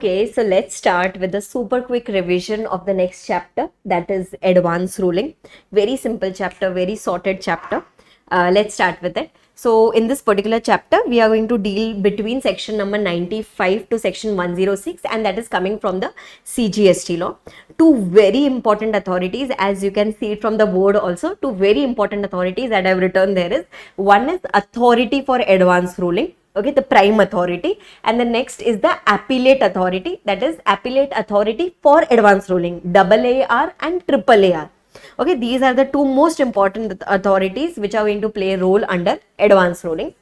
Okay, so let's start with a super quick revision of the next chapter, that is advanced ruling. Very simple chapter, very sorted chapter. Let's start with it. So in this particular chapter, we are going to deal between section number 95 to section 106, and that is coming from the CGST law. Two very important authorities, as you can see it from the board also, two very important authorities that I have written there is, one is authority for advanced ruling. Okay, the prime authority, and the next is the appellate authority, that is appellate authority for advanced ruling, AAR and AAR. Okay, these are the two most important authorities which are going to play a role under advanced ruling.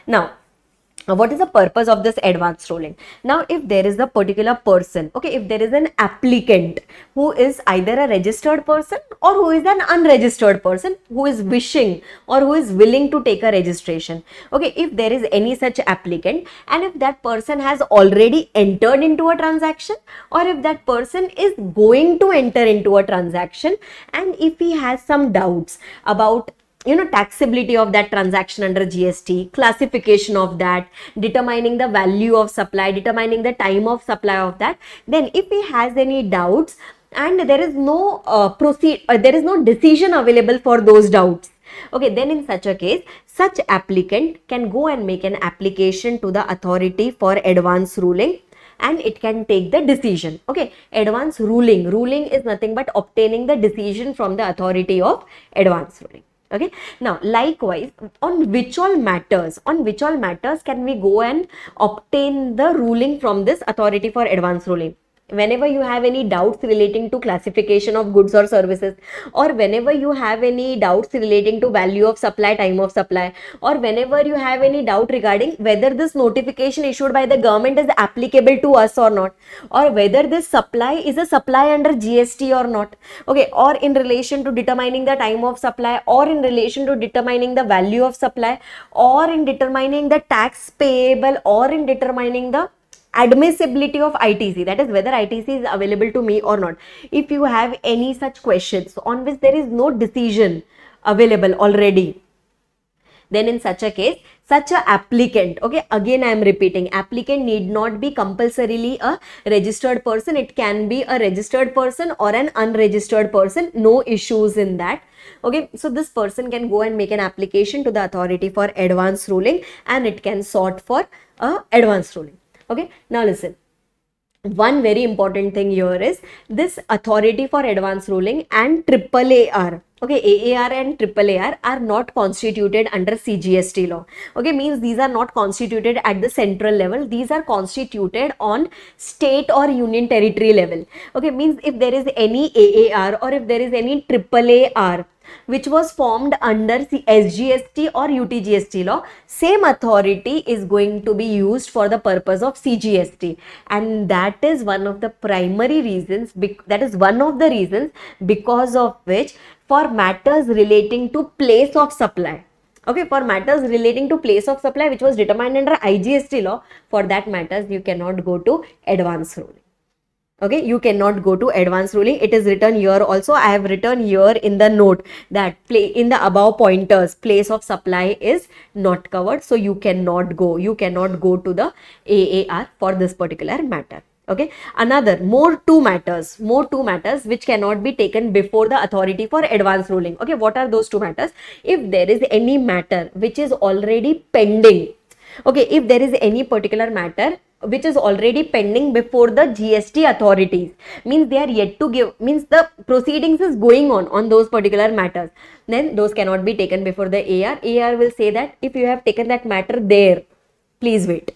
Now, what is the purpose of this advanced ruling? Now, if there is a particular person, okay, if there is an applicant who is either a registered person or who is an unregistered person who is wishing or who is willing to take a registration, okay, if there is any such applicant and if that person has already entered into a transaction or if that person is going to enter into a transaction, and if he has some doubts about taxability of that transaction under GST, classification of that, determining the value of supply, determining the time of supply of that, then if he has any doubts and there is no there is no decision available for those doubts, okay, then in such a case, such applicant can go and make an application to the authority for advanced ruling, and it can take the decision. Okay, advanced ruling is nothing but obtaining the decision from the authority of advanced ruling. Okay, now likewise, on which all matters can we go and obtain the ruling from this authority for advanced ruling? Whenever you have any doubts relating to classification of goods or services, or whenever you have any doubts relating to value of supply, time of supply, or whenever you have any doubt regarding whether this notification issued by the government is applicable to us or not, or whether this supply is a supply under GST or not, okay, or in relation to determining the time of supply, or in relation to determining the value of supply, or in determining the tax payable, or in determining the admissibility of ITC, that is whether ITC is available to me or not. If you have any such questions on which there is no decision available already, then in such a case, such a applicant, okay, again I am repeating, applicant need not be compulsorily a registered person. It can be a registered person or an unregistered person, no issues in that. Okay, so this person can go and make an application to the authority for advanced ruling, and it can sought for advanced ruling. Okay, now listen, one very important thing here is this authority for advanced ruling and AAR, okay, AAR and AAR are not constituted under CGST law. Okay, means these are not constituted at the central level, these are constituted on state or union territory level. Okay, means if there is any AAR or if there is any AAR which was formed under SGST or UTGST law, same authority is going to be used for the purpose of CGST, and that is one of the primary reasons, that is one of the reasons because of which for matters relating to place of supply, okay, for matters relating to place of supply which was determined under IGST law, for that matters you cannot go to advanced ruling. Okay, you cannot go to advanced ruling. It is written here also. I have written here in the note that in the above pointers, place of supply is not covered. So you cannot go to the AAR for this particular matter. Okay, another more two matters which cannot be taken before the authority for advanced ruling. Okay, what are those two matters? If there is any matter which is already pending, okay, if there is any particular matter which is already pending before the GST authorities, means they are yet to give, means the proceedings is going on those particular matters, then those cannot be taken before the AR. AR will say that if you have taken that matter there, please wait.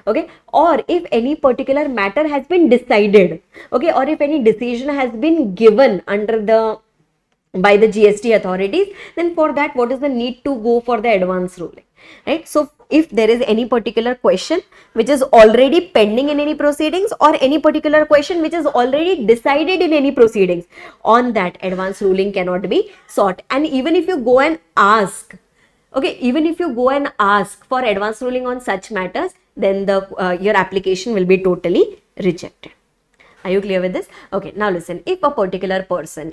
Okay, or if any particular matter has been decided, okay, or if any decision has been given by the GST authorities, then for that what is the need to go for the advanced ruling, right? So if there is any particular question which is already pending in any proceedings, or any particular question which is already decided in any proceedings, on that advanced ruling cannot be sought. And even if you go and ask, okay, even if you go and ask for advanced ruling on such matters, then your application will be totally rejected. Are you clear with this? Okay, now listen, if a particular person,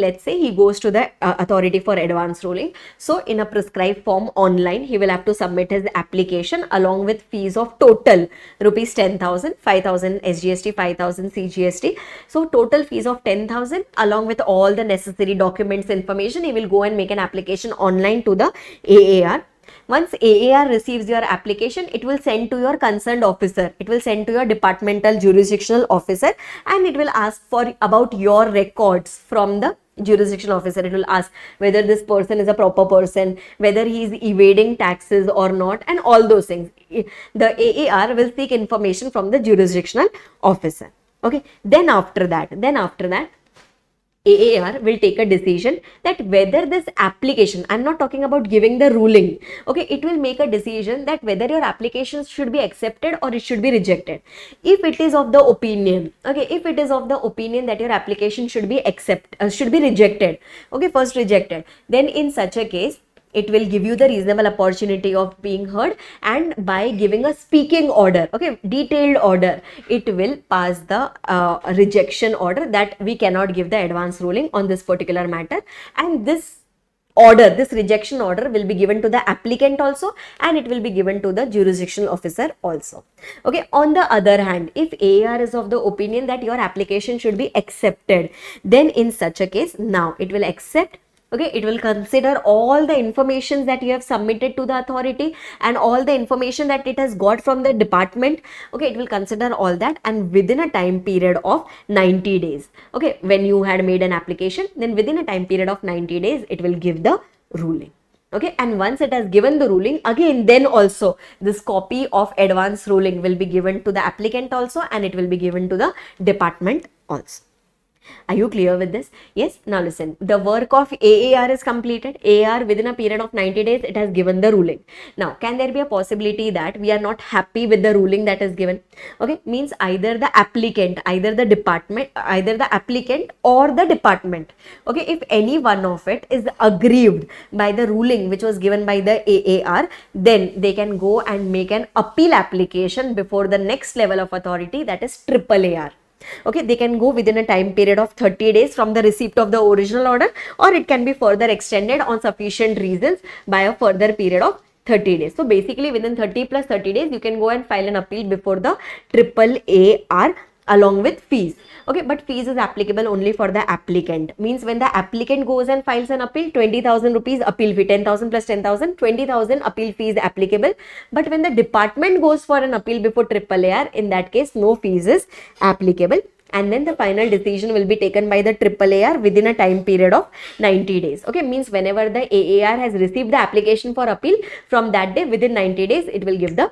let's say he goes to the authority for advance ruling, so in a prescribed form online, he will have to submit his application along with fees of total rupees 10,000, 5,000 SGST, 5,000 CGST. So total fees of 10,000 along with all the necessary documents, information, he will go and make an application online to the AAR. Once AAR receives your application, it will send to your concerned officer. It will send to your departmental jurisdictional officer, and it will ask for about your records from the jurisdictional officer. It will ask whether this person is a proper person, whether he is evading taxes or not, and all those things. The AAR will seek information from the jurisdictional officer. Okay. Then after that, AAR will take a decision that whether this application, I'm not talking about giving the ruling, okay, it will make a decision that whether your application should be accepted or it should be rejected. If it is of the opinion, okay, if it is of the opinion that your application should be rejected, okay, first rejected, then in such a case, it will give you the reasonable opportunity of being heard, and by giving a speaking order, okay, detailed order, it will pass the rejection order that we cannot give the advance ruling on this particular matter, and this rejection order will be given to the applicant also, and it will be given to the jurisdictional officer also. Okay, on the other hand, if AAR is of the opinion that your application should be accepted, then in such a case, now it will accept. Okay, it will consider all the information that you have submitted to the authority and all the information that it has got from the department. Okay, it will consider all that, and within a time period of 90 days. Okay, when you had made an application, then within a time period of 90 days, it will give the ruling. Okay, and once it has given the ruling, again, then also this copy of advance ruling will be given to the applicant also, and it will be given to the department also. Are you clear with this? Yes. Now listen, the work of AAR is completed. AAR within a period of 90 days, it has given the ruling. Now, can there be a possibility that we are not happy with the ruling that is given? Okay, means either the applicant, either the applicant or the department. Okay, if any one of it is aggrieved by the ruling which was given by the AAR, then they can go and make an appeal application before the next level of authority, that is AAR. Okay, they can go within a time period of 30 days from the receipt of the original order, or it can be further extended on sufficient reasons by a further period of 30 days. So basically within 30 plus 30 days, you can go and file an appeal before the AAR along with fees. Okay, but fees is applicable only for the applicant. Means when the applicant goes and files an appeal, 20,000 rupees appeal fee, 10,000 plus 10,000, 20,000 appeal fee is applicable. But when the department goes for an appeal before AAR, in that case, no fees is applicable. And then the final decision will be taken by the AAR within a time period of 90 days. Okay, means whenever the AAR has received the application for appeal, from that day within 90 days, it will give the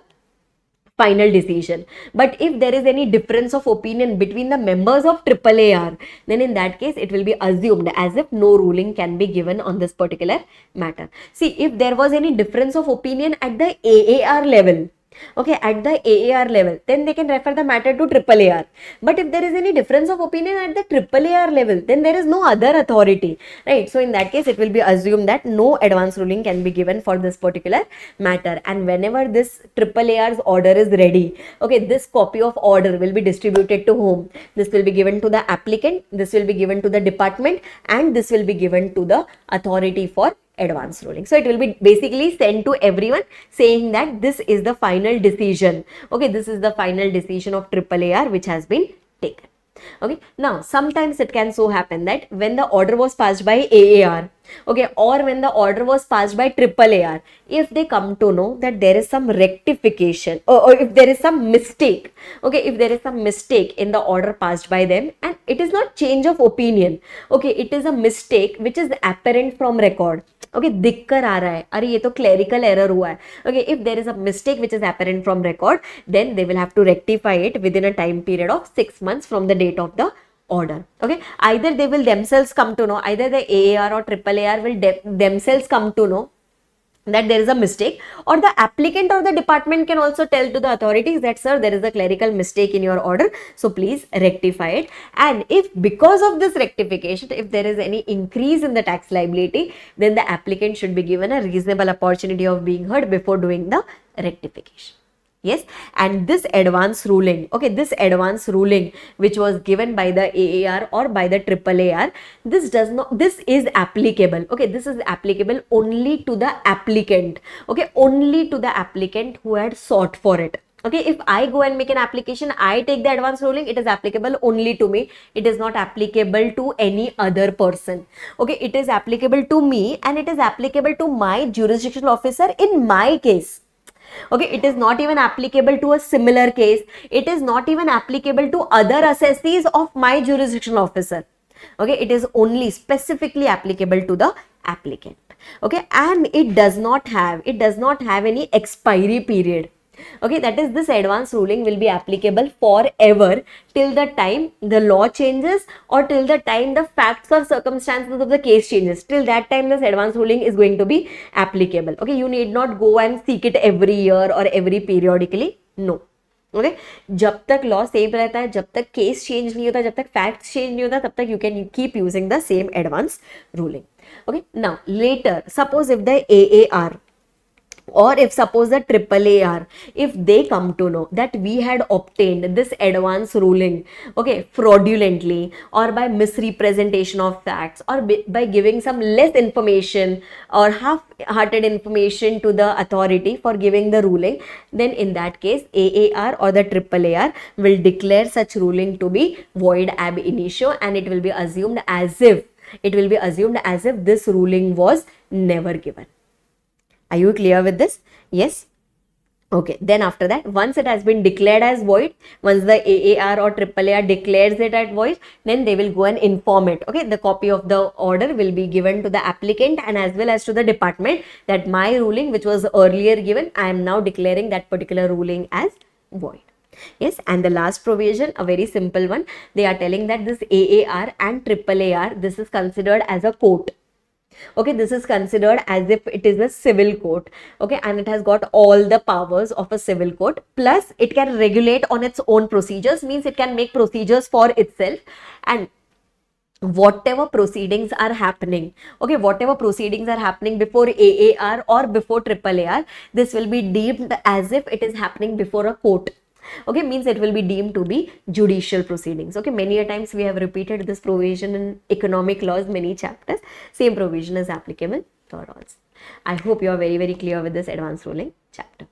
final decision. But if there is any difference of opinion between the members of AAR, then in that case, it will be assumed as if no ruling can be given on this particular matter. See, if there was any difference of opinion at the AAR level, okay, at the AAR level, then they can refer the matter to AAR. But if there is any difference of opinion at the AAR level, then there is no other authority, right? So in that case, it will be assumed that no advance ruling can be given for this particular matter. And whenever this AAR's order is ready, okay, this copy of order will be distributed to whom? This will be given to the applicant, this will be given to the department, and this will be given to the authority for advance ruling. So it will be basically sent to everyone saying that this is the final decision. Okay, this is the final decision of AAR which has been taken. Okay, now sometimes it can so happen that when the order was passed by AAR, okay, or when the order was passed by AAR, if they come to know that there is some rectification or if there is some mistake, okay, if there is some mistake in the order passed by them, and it is not change of opinion, okay, it is a mistake which is apparent from record. Okay, दिक्कर आ रहा है, अरे ये तो clerical error हुआ है. Okay, if there is a mistake which is apparent from record, then they will have to rectify it within a time period of 6 months from the date of the order. Okay, either they will themselves come to know, either the AAR or AAR will themselves come to know that there is a mistake, or the applicant or the department can also tell to the authorities that, sir, there is a clerical mistake in your order, so please rectify it. And if because of this rectification, if there is any increase in the tax liability, then the applicant should be given a reasonable opportunity of being heard before doing the rectification. Yes, and this advance ruling, okay, this advance ruling which was given by the AAR or by the AAAR, this is applicable, okay, this is applicable only to the applicant, okay, only to the applicant who had sought for it. Okay, if I go and make an application, I take the advance ruling, it is applicable only to me. It is not applicable to any other person. Okay, it is applicable to me and it is applicable to my jurisdictional officer in my case. Okay, it is not even applicable to a similar case. It is not even applicable to other assessees of my jurisdictional officer. Okay, it is only specifically applicable to the applicant. Okay, and it does not have any expiry period. Okay, that is, this advance ruling will be applicable forever till the time the law changes or till the time the facts or circumstances of the case changes. Till that time this advance ruling is going to be applicable. Okay, you need not go and seek it every year or every periodically. No. Okay, जब तक law same रहता है, जब तक case change नहीं होता, जब तक फैक्ट्स चेंज नहीं होता, तब तक you can keep using the same advance ruling. Okay, now later, suppose if the AAR or if suppose the AAAR, if they come to know that we had obtained this advance ruling, okay, fraudulently or by misrepresentation of facts or by giving some less information or half-hearted information to the authority for giving the ruling, then in that case AAR or the AAAR will declare such ruling to be void ab initio, and it will be assumed as if this ruling was never given. Are you clear with this? Yes. Okay, then after that, once it has been declared as void, once the AAR or AAAR declares it as void, then they will go and inform it. Okay, the copy of the order will be given to the applicant and as well as to the department that my ruling which was earlier given, I am now declaring that particular ruling as void. Yes, and the last provision, a very simple one, they are telling that this AAR and AAAR, this is considered as a court. Okay, this is considered as if it is a civil court. Okay, and it has got all the powers of a civil court, plus it can regulate on its own procedures, means it can make procedures for itself, and whatever proceedings are happening, okay, whatever proceedings are happening before AAR or before AAAR, this will be deemed as if it is happening before a court. Okay, means it will be deemed to be judicial proceedings. Okay, many a times we have repeated this provision in economic laws, many chapters. Same provision is applicable for all. I hope you are very, very clear with this advanced ruling chapter.